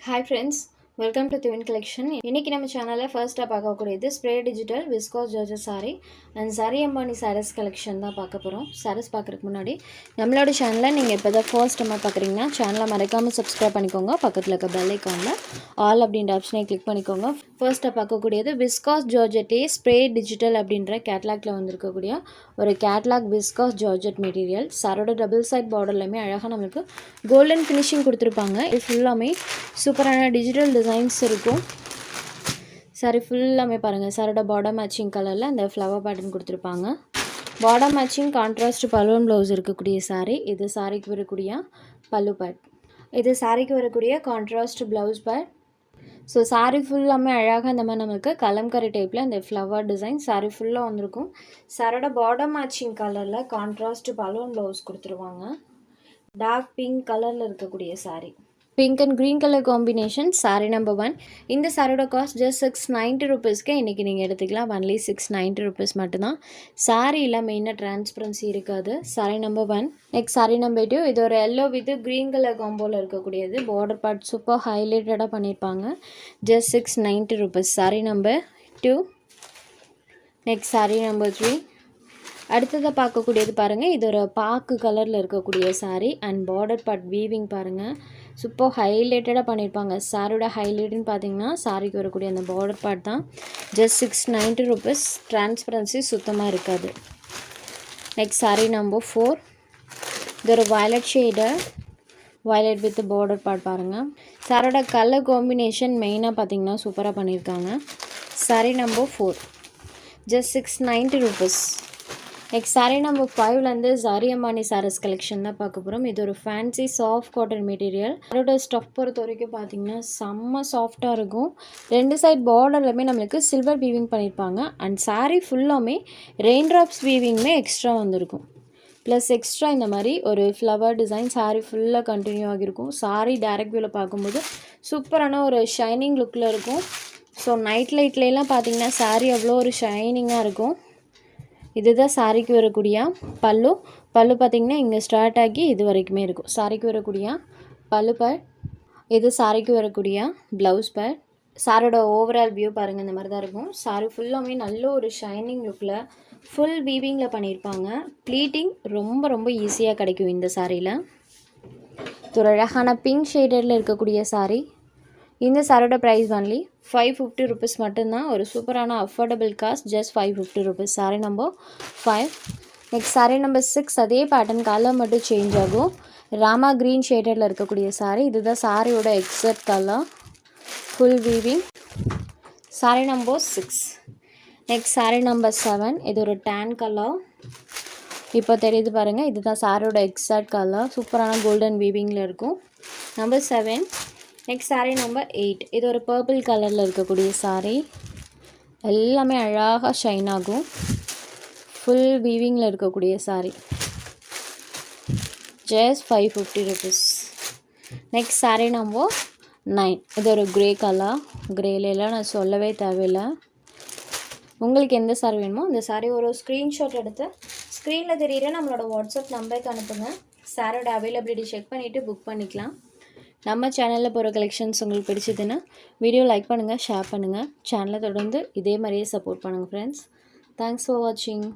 Hi friends, welcome to Twin Collection. இன்னைக்கு நம்ம சேனல்ல ஃபர்ஸ்டா பார்க்கக்கூடியது spray digital viscose georgette saree and saree Ambani sarees collection தான் பார்க்க போறோம். sarees பார்க்கறதுக்கு முன்னாடி நம்மளோட சேனலை நீங்க இப்போதான் ஃபர்ஸ்ட் டைம் பார்க்குறீங்கன்னா சேனலை மறக்காம சப்ஸ்கிரைப் பண்ணிக்கோங்க. பக்கத்துல இருக்க பெல் ஐகான்ல ஆல் அப்படின்ற ஆப்ஷனை கிளிக் பண்ணிக்கோங்க. ஃபர்ஸ்டா பார்க்கக்கூடியது விஸ்கோஸ் ஜார்ஜெட் ஸ்ப்ரே டிஜிட்டல் அப்படின்ற கேட்டலாக்ல வந்திருக்கக்கூடிய ஒரு கேட்டலாக் விஸ்கோஸ் ஜார்ஜெட் மெட்டீரியல். சாரோட டபுள் சைட் பார்டர்லயுமே அழகாக நமக்கு கோல்டன் ஃபினிஷிங் கொடுத்துருப்பாங்க. இது ஃபுல்லாமே சூப்பரான டிஜிட்டல் டிசைன்ஸ் இருக்கும். சாரி ஃபுல்லாமே பாருங்கள், சாரோட பார்டர் மேட்சிங் கலரில் அந்த ஃப்ளவர் பேட்டர்ன் கொடுத்துருப்பாங்க. Border matching contrast balloon blouse இருக்கக்கூடிய சாரீ. இது சாரிக்கு வரக்கூடிய பல்லு பேட். இது சாரிக்கு வரக்கூடிய contrast blouse pad. So sari ஃபுல்லாமே அழகாக இந்த மாதிரி நமக்கு கலம்கரி டைப்பில் அந்த ஃப்ளவர் டிசைன் சாரீ ஃபுல்லாக வந்திருக்கும். சாரோட பார்டர் மேட்சிங் கலரில் கான்ட்ராஸ்ட் பலூன் ப்ளவுஸ் கொடுத்துருவாங்க. டார்க் பிங்க் கலரில் இருக்கக்கூடிய sari. Pink and green colour combination sari number 1. இந்த சாரியோட காஸ்ட் ஜஸ்ட் 690 ருபீஸ்க்கு இன்றைக்கி நீங்கள் எடுத்துக்கலாம். ஒன்லி 690 ருபீஸ் மட்டும்தான். சாரியில் மெயினாக டிரான்ஸ்பரன்சி இருக்காது. Sari number 1. Next sari number 2. இது ஒரு எல்லோ வித் க்ரீன் கலர் காம்போவில் இருக்கக்கூடியது. பார்டர் பார்ட் சூப்பர் ஹைலைட்டடாக பண்ணியிருப்பாங்க. Just 690 rupees. Sari number 2. Next sari number 3. அடுத்ததாக பார்க்கக்கூடியது பாருங்கள், இது ஒரு பாக்கு கலரில் இருக்கக்கூடிய sari and border part weaving பாருங்கள் சூப்பர் ஹைலைட்டடாக பண்ணியிருப்பாங்க. சாரியோட ஹைலைட்டுன்னு பார்த்தீங்கன்னா சாரிக்கு வரக்கூடிய அந்த பார்டர் பார்ட் தான். Just 690 rupees. டிரான்ஸ்பரன்சி சுத்தமாக இருக்காது. Next sari number 4. இது ஒரு வயலட் ஷேடர், வயலட் வித் பார்டர் பார்ட் பாருங்கள். சாரோட கலர் காம்பினேஷன் மெயினாக பார்த்தீங்கன்னா சூப்பராக பண்ணியிருக்காங்க. Sari number 4. Just 690 rupees. Next sari number 5லேருந்து சாரி அம்பானி சாரீஸ் கலெக்ஷன் தான் பார்க்க போகிறோம். இது ஒரு ஃபேன்சி சாஃப்ட் காட்டன் மெட்டீரியல். அதோட ஸ்டஃப் பொறுத்த வரைக்கும் பார்த்தீங்கன்னா செம்ம சாஃப்டாக இருக்கும். ரெண்டு சைட் பார்டர்லையுமே நம்மளுக்கு சில்வர் வீவிங் பண்ணியிருப்பாங்க. அண்ட் சாரீ ஃபுல்லாமே ரெயின் ட்ராப்ஸ் வீவிங்குமே எக்ஸ்ட்ரா வந்திருக்கும். ப்ளஸ் எக்ஸ்ட்ரா இந்த மாதிரி ஒரு ஃப்ளவர் டிசைன் சாரீ ஃபுல்லாக கண்டினியூ ஆகியிருக்கும். சாரீ டைரக்ட் வியூவில் பார்க்கும்போது சூப்பரான ஒரு ஷைனிங் லுக்கில் இருக்கும். ஸோ நைட் லைட்லாம் பார்த்தீங்கன்னா சாரீ அவ்வளோ ஒரு ஷைனிங்காக இருக்கும். இதுதான் சாரிக்கு வரக்கூடிய பல்லு. பல்லு பார்த்திங்கன்னா இங்கே ஸ்டார்ட் ஆகி இது வரைக்குமே இருக்கும். சாரிக்கு வரக்கூடிய பல்லு பேட். இது சாரிக்கு வரக்கூடிய ப்ளவுஸ் பேட். சாரோட ஓவரால் வியூ பாருங்கள், இந்த மாதிரி தான் இருக்கும். சாரி ஃபுல்லாமே நல்ல ஒரு ஷைனிங் லுக்கில் ஃபுல் வீவிங்கில் பண்ணியிருப்பாங்க. ப்ளீட்டிங் ரொம்ப ரொம்ப ஈஸியாக கிடைக்கும் இந்த சாரியில். ஒரு அழகான பிங்க் ஷேடரில் இருக்கக்கூடிய சாரி. இந்த சாரோட ப்ரைஸ் ஒன்லி 550 ருபீஸ் மட்டும்தான். ஒரு சூப்பரான affordable cost. Just 550 rupees. Sari number 5. Next sari number 6. அதே பேட்டர்ன் கலர் மட்டும் சேஞ்ச் ஆகும். ராமா க்ரீன் ஷேடரில் இருக்கக்கூடிய சாரீ. இதுதான் சாரியோட exact colour. Full weaving. Sari number 6. Next sari number 7. இது ஒரு டேன் கலர். இப்போ தெரியுது பாருங்கள், இதுதான் சாரியோட எக்ஸாக்ட் கலர். சூப்பரான கோல்டன் வீவிங்கில் இருக்கும். நம்பர் 7. Next sari number 8. இது ஒரு பர்பிள் கலரில் இருக்கக்கூடிய சாரீ. எல்லாமே அழகாக ஷைன் ஆகும். ஃபுல் வீவிங்கில் இருக்கக்கூடிய sari. Just 550 rupees. Next sari number 9. இது ஒரு க்ரே கலர். க்ரேலாம் நான் சொல்லவே தேவையில்லை. உங்களுக்கு எந்த சாரீ வேணுமோ அந்த சாரீ ஒரு ஸ்க்ரீன்ஷாட் எடுத்து ஸ்க்ரீனில் தெரியுற நம்மளோட வாட்ஸ்அப் நம்பருக்கு அனுப்புங்க. சாரோட அவைலபிலிட்டி செக் பண்ணிவிட்டு புக் பண்ணிக்கலாம். நம்ம சேனலில் போகிற கலெக்ஷன்ஸ் உங்களுக்கு பிடிச்சதுன்னா வீடியோ லைக் பண்ணுங்கள், ஷேர் பண்ணுங்கள். சேனலை தொடர்ந்து இதே மாதிரியே சப்போர்ட் பண்ணுங்கள் ஃப்ரெண்ட்ஸ். தேங்க்ஸ் ஃபார் வாட்சிங்.